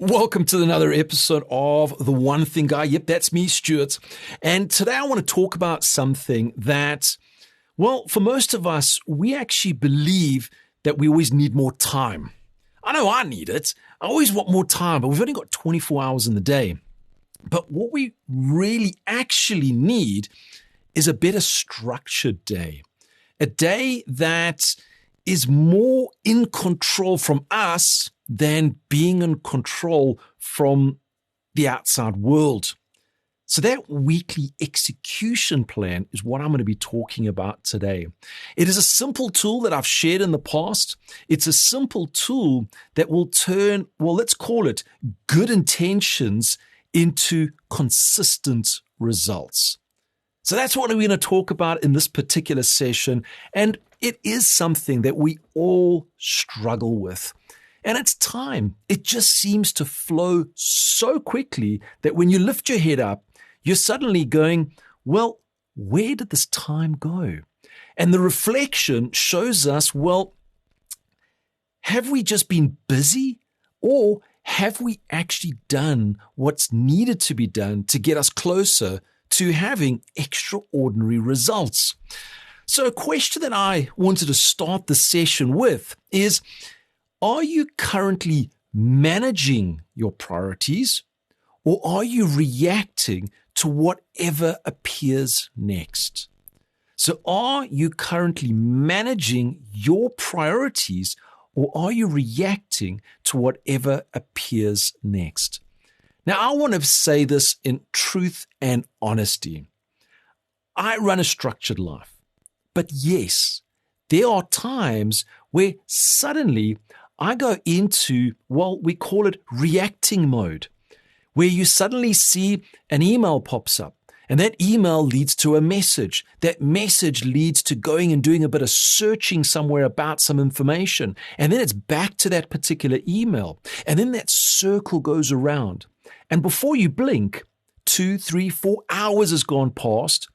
Welcome to another episode of The One Thing Guy. Yep, that's me, Stuart. And today I want to talk about something that, well, for most of us, we actually believe that we always need more time. I know I need it. I always want more time, but we've only got 24 hours in the day. But what we really actually need is a better structured day. A day that is more in control from us than being in control from the outside world. So that weekly execution plan is what I'm going to be talking about today. It is a simple tool that I've shared in the past. It's a simple tool that will turn, well, let's call it good intentions into consistent results. So that's what we're going to talk about in this particular session. And it is something that we all struggle with. And it's time. It just seems to flow so quickly that when you lift your head up, you're suddenly going, well, where did this time go? And the reflection shows us, well, have we just been busy, or have we actually done what's needed to be done to get us closer to having extraordinary results? So a question that I wanted to start the session with is, are you currently managing your priorities, or are you reacting to whatever appears next? So are you currently managing your priorities, or are you reacting to whatever appears next? Now, I want to say this in truth and honesty. I run a structured life, but yes, there are times where suddenly I go into, well, we call it reacting mode, where you suddenly see an email pops up, and that email leads to a message. That message leads to going and doing a bit of searching somewhere about some information, and then it's back to that particular email, and then that circle goes around. And before you blink, 2, 3, 4 hours has gone past,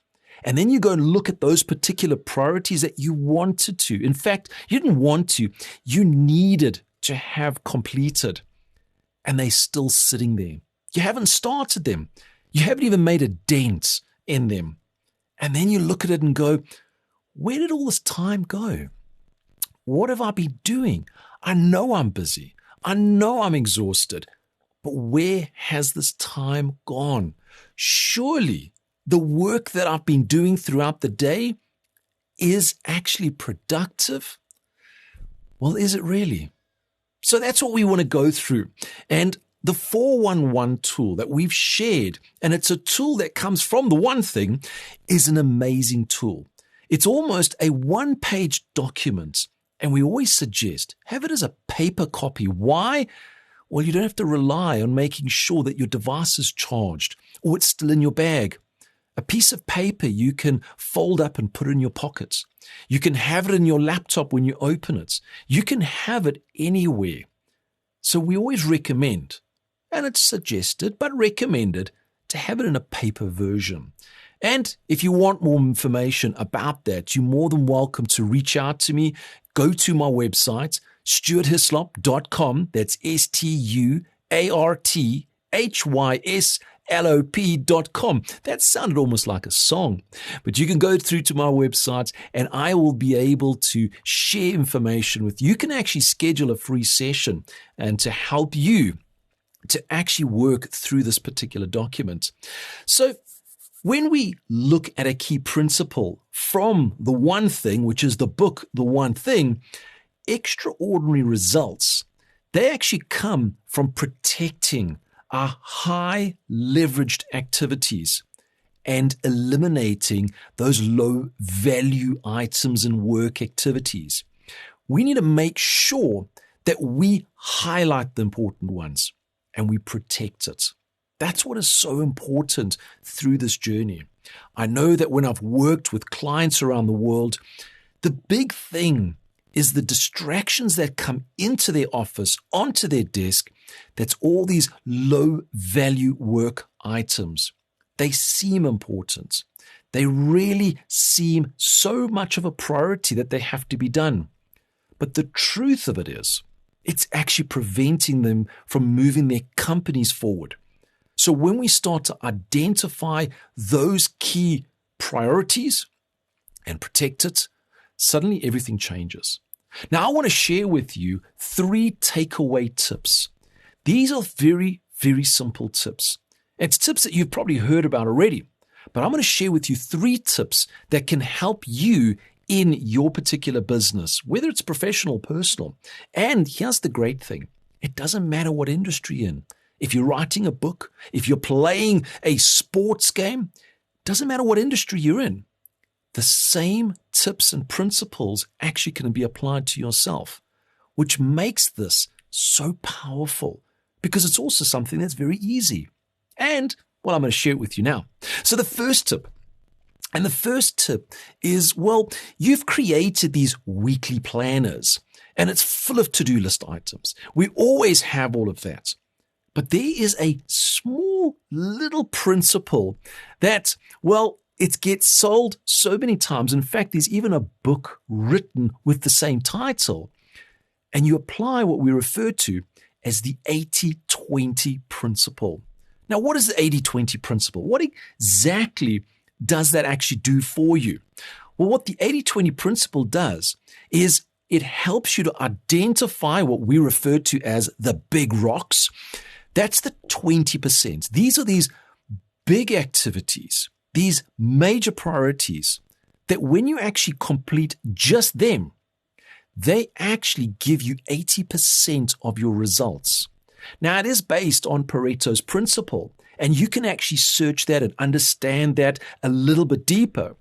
and then you go and look at those particular priorities that you wanted to. In fact, you didn't want to, you needed to have completed. And they're still sitting there. You haven't started them. You haven't even made a dent in them. And then you look at it and go, where did all this time go? What have I been doing? I know I'm busy. I know I'm exhausted. But where has this time gone? Surely the work that I've been doing throughout the day is actually productive? Well, is it really? So that's what we want to go through. And the 411 tool that we've shared, and it's a tool that comes from The One Thing, is an amazing tool. It's almost a one-page document, and we always suggest have it as a paper copy. Why? Well, you don't have to rely on making sure that your device is charged or it's still in your bag. A piece of paper you can fold up and put in your pockets. You can have it in your laptop when you open it. You can have it anywhere. So we always recommend, and it's suggested, but recommended, to have it in a paper version. And if you want more information about that, you're more than welcome to reach out to me. Go to my website, stuarthyslop.com. That's StuartHyslop.com. That sounded almost like a song, but you can go through to my website and I will be able to share information with you. You can actually schedule a free session and to help you to actually work through this particular document. So when we look at a key principle from The One Thing, which is the book, The One Thing, extraordinary results, they actually come from protecting our high leveraged activities and eliminating those low value items and work activities. We need to make sure that we highlight the important ones and we protect it. That's what is so important through this journey. I know that when I've worked with clients around the world, the big thing is the distractions that come into their office, onto their desk. That's all these low value work items. They seem important. They really seem so much of a priority that they have to be done. But the truth of it is, It's actually preventing them from moving their companies forward. So when we start to identify those key priorities and protect it, suddenly everything changes. Now, I want to share with you 3 takeaway tips. These are very, very simple tips. It's tips that you've probably heard about already, but I'm going to share with you 3 tips that can help you in your particular business, whether it's professional or personal. And here's the great thing. It doesn't matter what industry you're in. If you're writing a book, if you're playing a sports game, doesn't matter what industry you're in. The same tips and principles actually can be applied to yourself, which makes this so powerful because it's also something that's very easy. And, well, I'm going to share it with you now. So the first tip is, well, you've created these weekly planners and it's full of to-do list items. We always have all of that. But there is a small little principle that, well, it gets sold so many times. In fact, there's even a book written with the same title. And you apply what we refer to as the 80-20 principle. Now, what is the 80-20 principle? What exactly does that actually do for you? Well, what the 80-20 principle does is it helps you to identify what we refer to as the big rocks. That's the 20%. These are these big activities, these major priorities that when you actually complete just them, they actually give you 80% of your results. Now, it is based on Pareto's principle, and you can actually search that and understand that a little bit deeper.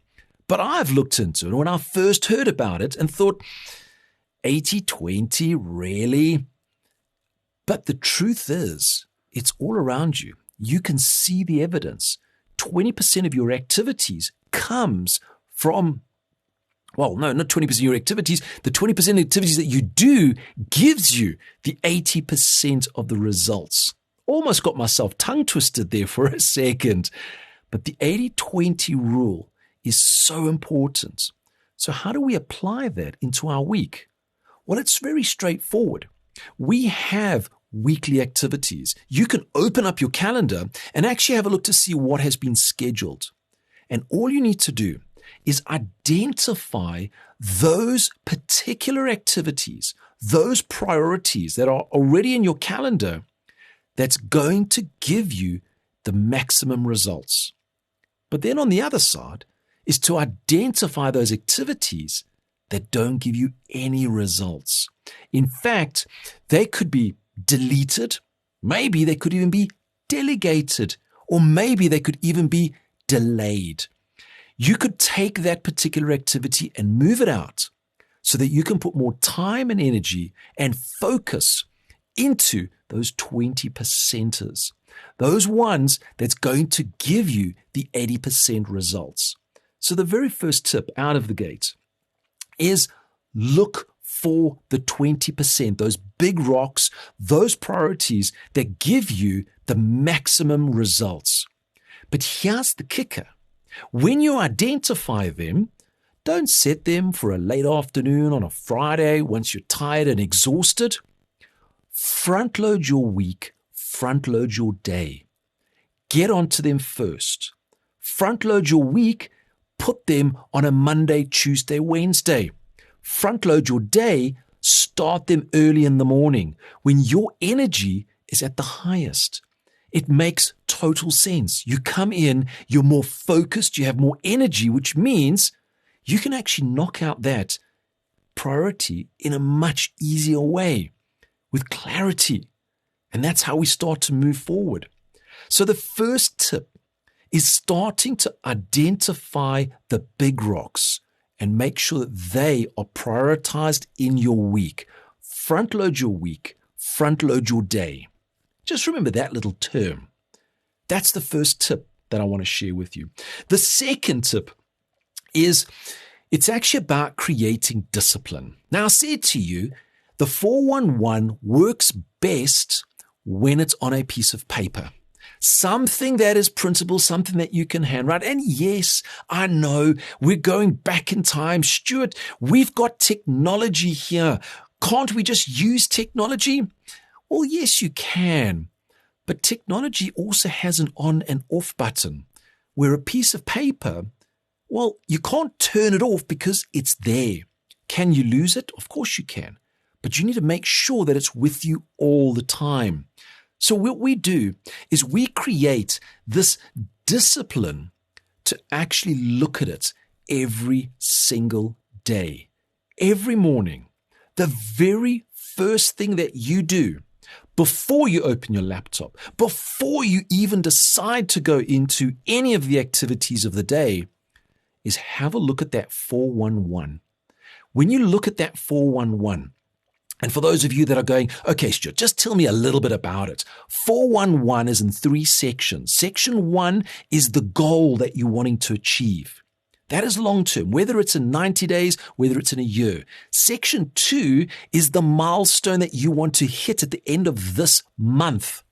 But I've looked into it when I first heard about it and thought, 80-20, really? But the truth is, it's all around you. You can see the evidence. 20% of your activities comes from, well, no, not 20% of your activities. The 20% of activities that you do gives you the 80% of the results. Almost got myself tongue twisted there for a second. But the 80-20 rule is so important. So how do we apply that into our week? Well, it's very straightforward. We have weekly activities. You can open up your calendar and actually have a look to see what has been scheduled. And all you need to do is identify those particular activities, those priorities that are already in your calendar that's going to give you the maximum results. But then on the other side is to identify those activities that don't give you any results. In fact, they could be deleted, maybe they could even be delegated, or maybe they could even be delayed. You could take that particular activity and move it out so that you can put more time and energy and focus into those 20%ers, those ones that's going to give you the 80% results. So the very first tip out of the gate is look for the 20%, those big rocks, those priorities that give you the maximum results. But here's the kicker. When you identify them, don't set them for a late afternoon on a Friday once you're tired and exhausted. Front load your week, front load your day. Get onto them first. Front load your week, put them on a Monday, Tuesday, Wednesday. Front load your day, start them early in the morning when your energy is at the highest. It makes total sense. You come in, you're more focused, you have more energy, which means you can actually knock out that priority in a much easier way with clarity. And that's how we start to move forward. So the first tip is starting to identify the big rocks and make sure that they are prioritized in your week. Front load your week, front load your day. Just remember that little term. That's the first tip that I want to share with you. The second tip is it's actually about creating discipline. Now, I said to you, the 411 works best when it's on a piece of paper. Something that is printable, something that you can handwrite. And yes, I know we're going back in time. Stuart, we've got technology here. Can't we just use technology? Well, yes, you can. But technology also has an on and off button, where a piece of paper, well, you can't turn it off because it's there. Can you lose it? Of course you can. But you need to make sure that it's with you all the time. So what we do is we create this discipline to actually look at it every single day. Every morning, the very first thing that you do before you open your laptop, before you even decide to go into any of the activities of the day, is have a look at that 411. When you look at that 411, and for those of you that are going, okay, Stuart, just tell me a little bit about it. 411 is in 3 sections. Section 1 is the goal that you're wanting to achieve. That is long term, whether it's in 90 days, whether it's in a year. Section 2 is the milestone that you want to hit at the end of this month.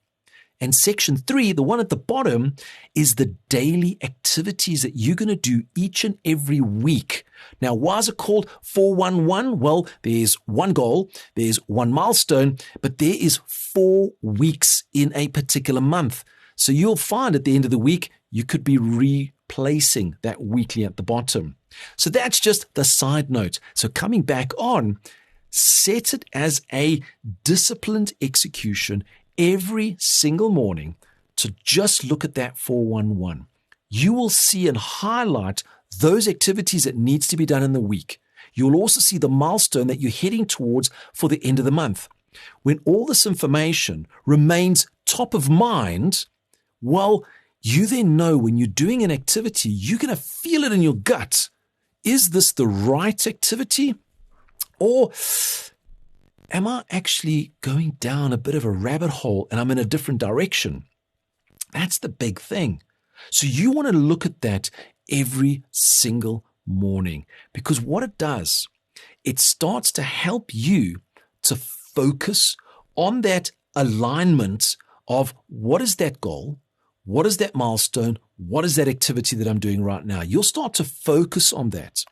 And section 3, the one at the bottom, is the daily activities that you're going to do each and every week. Now, why is it called 411? Well, there's one goal, there's one milestone, but there is 4 weeks in a particular month. So you'll find at the end of the week, you could be replacing that weekly at the bottom. So that's just the side note. So coming back on, set it as a disciplined execution every single morning to just look at that 411. You will see and highlight those activities that needs to be done in the week. You'll also see the milestone that you're heading towards for the end of the month. When all this information remains top of mind, well, you then know when you're doing an activity, you're going to feel it in your gut. Is this the right activity? Or am I actually going down a bit of a rabbit hole and I'm in a different direction? That's the big thing. So you want to look at that every single morning, because what it does, it starts to help you to focus on that alignment of what is that goal, what is that milestone, what is that activity that I'm doing right now. You'll start to focus on that.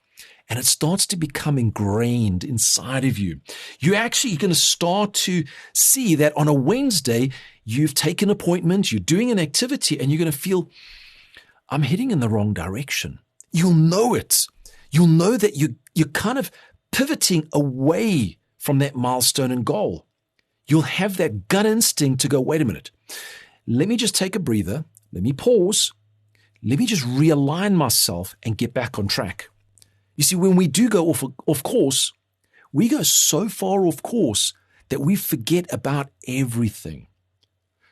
And it starts to become ingrained inside of you. You're actually going to start to see that on a Wednesday, you've taken an appointment, you're doing an activity, and you're going to feel, I'm heading in the wrong direction. You'll know it. You'll know that you're kind of pivoting away from that milestone and goal. You'll have that gut instinct to go, wait a minute, let me just take a breather. Let me pause. Let me just realign myself and get back on track. You see, when we do go off course, we go so far off course that we forget about everything.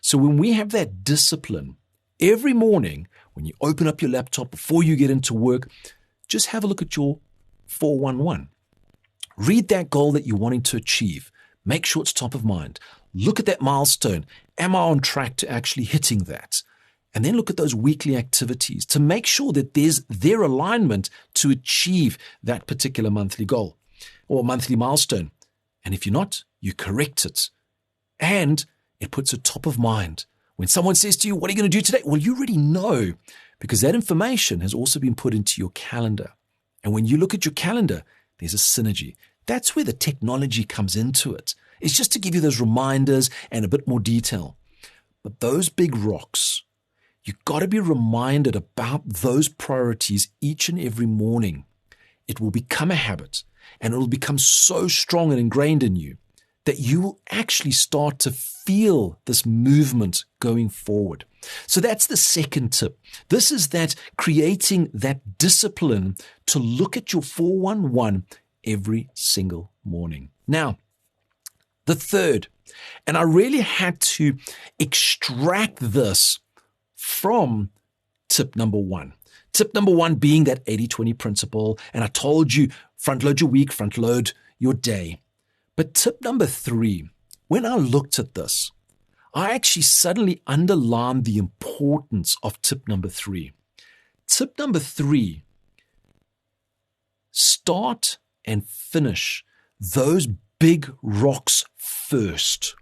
So when we have that discipline, every morning when you open up your laptop before you get into work, just have a look at your 411. Read that goal that you're wanting to achieve. Make sure it's top of mind. Look at that milestone. Am I on track to actually hitting that? And then look at those weekly activities to make sure that there's their alignment to achieve that particular monthly goal or monthly milestone. And if you're not, you correct it. And it puts it top of mind. When someone says to you, what are you going to do today? Well, you already know, because that information has also been put into your calendar. And when you look at your calendar, there's a synergy. That's where the technology comes into it. It's just to give you those reminders and a bit more detail. But those big rocks, you've got to be reminded about those priorities each and every morning. It will become a habit, and it will become so strong and ingrained in you that you will actually start to feel this movement going forward. So that's the second tip. This is that creating that discipline to look at your 411 every single morning. Now, the third, and I really had to extract this from tip number 1. Tip number 1 being that 80-20 principle. And I told you, front load your week, front load your day. But tip number 3, when I looked at this, I actually suddenly underlined the importance of tip number 3. Tip number 3, start and finish those big rocks first.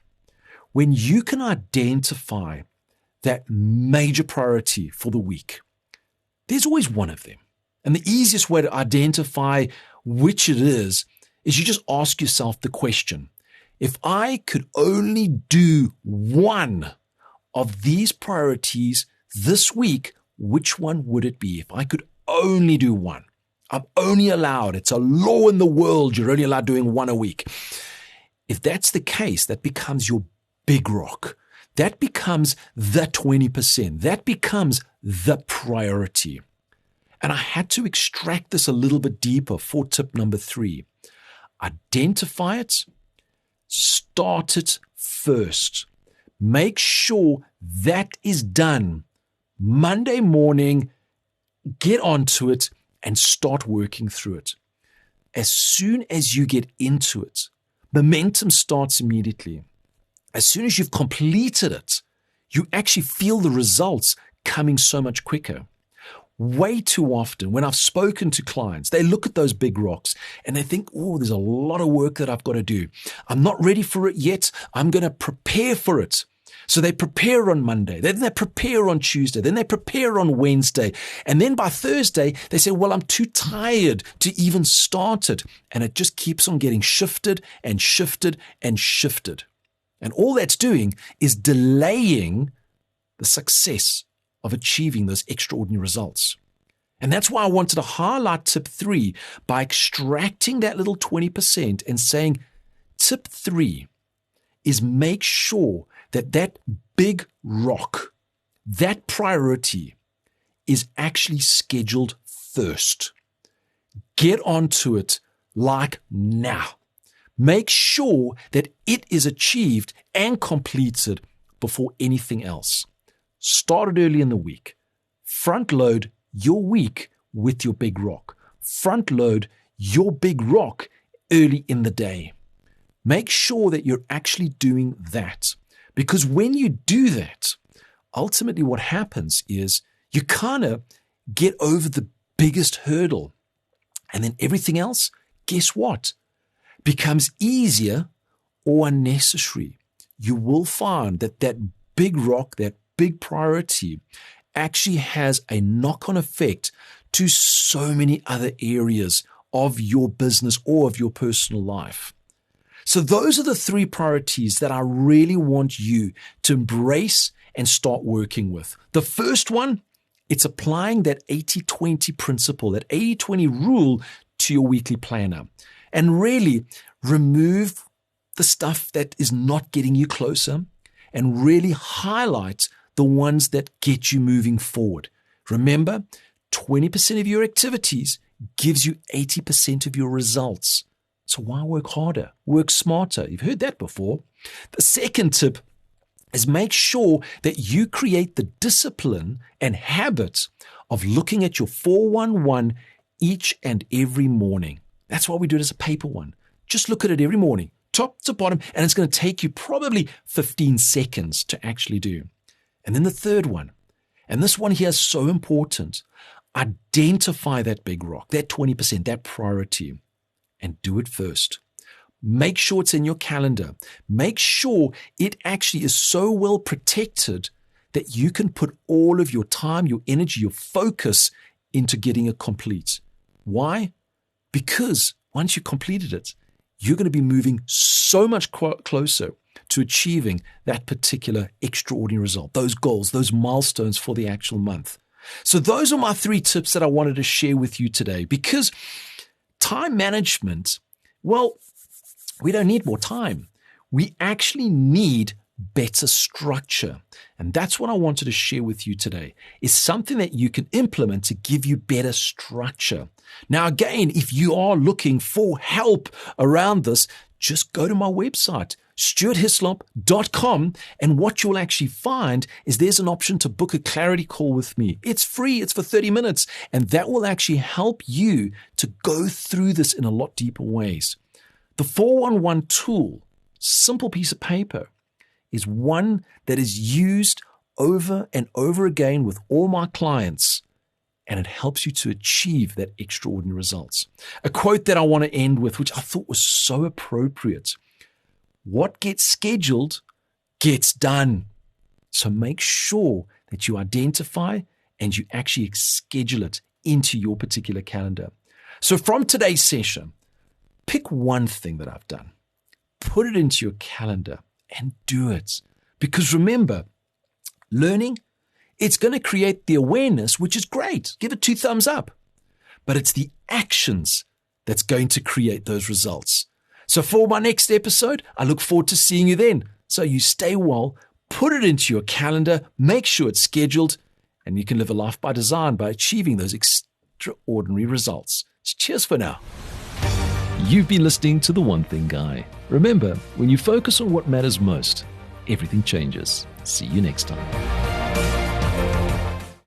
When you can identify that major priority for the week, there's always one of them. And the easiest way to identify which it is is you just ask yourself the question, if I could only do one of these priorities this week, which one would it be? If I could only do one, I'm only allowed, it's a law in the world, you're only allowed doing one a week. If that's the case, that becomes your big rock. That becomes the 20%. That becomes the priority. And I had to extract this a little bit deeper for tip number 3. Identify it, start it first. Make sure that is done Monday morning. Get onto it and start working through it. As soon as you get into it, momentum starts immediately. As soon as you've completed it, you actually feel the results coming so much quicker. Way too often, when I've spoken to clients, they look at those big rocks and they think, oh, there's a lot of work that I've got to do. I'm not ready for it yet. I'm going to prepare for it. So they prepare on Monday, then they prepare on Tuesday, then they prepare on Wednesday. And then by Thursday, they say, well, I'm too tired to even start it. And it just keeps on getting shifted and shifted and shifted. And all that's doing is delaying the success of achieving those extraordinary results. And that's why I wanted to highlight tip 3 by extracting that little 20% and saying, tip 3 is make sure that that big rock, that priority is actually scheduled first. Get onto it like now. Make sure that it is achieved and completed before anything else. Start it early in the week. Front load your week with your big rock. Front load your big rock early in the day. Make sure that you're actually doing that. Because when you do that, ultimately what happens is you kind of get over the biggest hurdle. And then everything else, guess what? Becomes easier or unnecessary. You will find that that big rock, that big priority actually has a knock-on effect to so many other areas of your business or of your personal life. So those are the 3 priorities that I really want you to embrace and start working with. The first one, it's applying that 80-20 principle, that 80-20 rule to your weekly planner. And really remove the stuff that is not getting you closer and really highlight the ones that get you moving forward. Remember, 20% of your activities gives you 80% of your results. So why work harder? Work smarter. You've heard that before. The second tip is make sure that you create the discipline and habit of looking at your 411 each and every morning. That's why we do it as a paper one. Just look at it every morning, top to bottom, and it's going to take you probably 15 seconds to actually do. And then the third one, and this one here is so important, identify that big rock, that 20%, that priority, and do it first. Make sure it's in your calendar. Make sure it actually is so well protected that you can put all of your time, your energy, your focus into getting it complete. Why? Because once you completed it, you're going to be moving so much closer to achieving that particular extraordinary result, those goals, those milestones for the actual month. So those are my 3 tips that I wanted to share with you today, because time management, well, we don't need more time. We actually need better structure. And that's what I wanted to share with you today, is something that you can implement to give you better structure. Now, again, if you are looking for help around this, just go to my website, stuarthyslop.com, and what you'll actually find is there's an option to book a clarity call with me. It's free, it's for 30 minutes, and that will actually help you to go through this in a lot deeper ways. The 411 tool, simple piece of paper, is one that is used over and over again with all my clients, and it helps you to achieve that extraordinary results. A quote that I want to end with, which I thought was so appropriate: what gets scheduled gets done. So make sure that you identify and you actually schedule it into your particular calendar. So from today's session, Pick one thing that I've done, put it into your calendar and do it. Because remember, learning, it's going to create the awareness, which is great. Give it 2 thumbs up. But it's the actions that's going to create those results. So for my next episode, I look forward to seeing you then. So you stay well, put it into your calendar, make sure it's scheduled, and you can live a life by design by achieving those extraordinary results. Cheers for now. You've been listening to The One Thing Guy. Remember, when you focus on what matters most, everything changes. See you next time.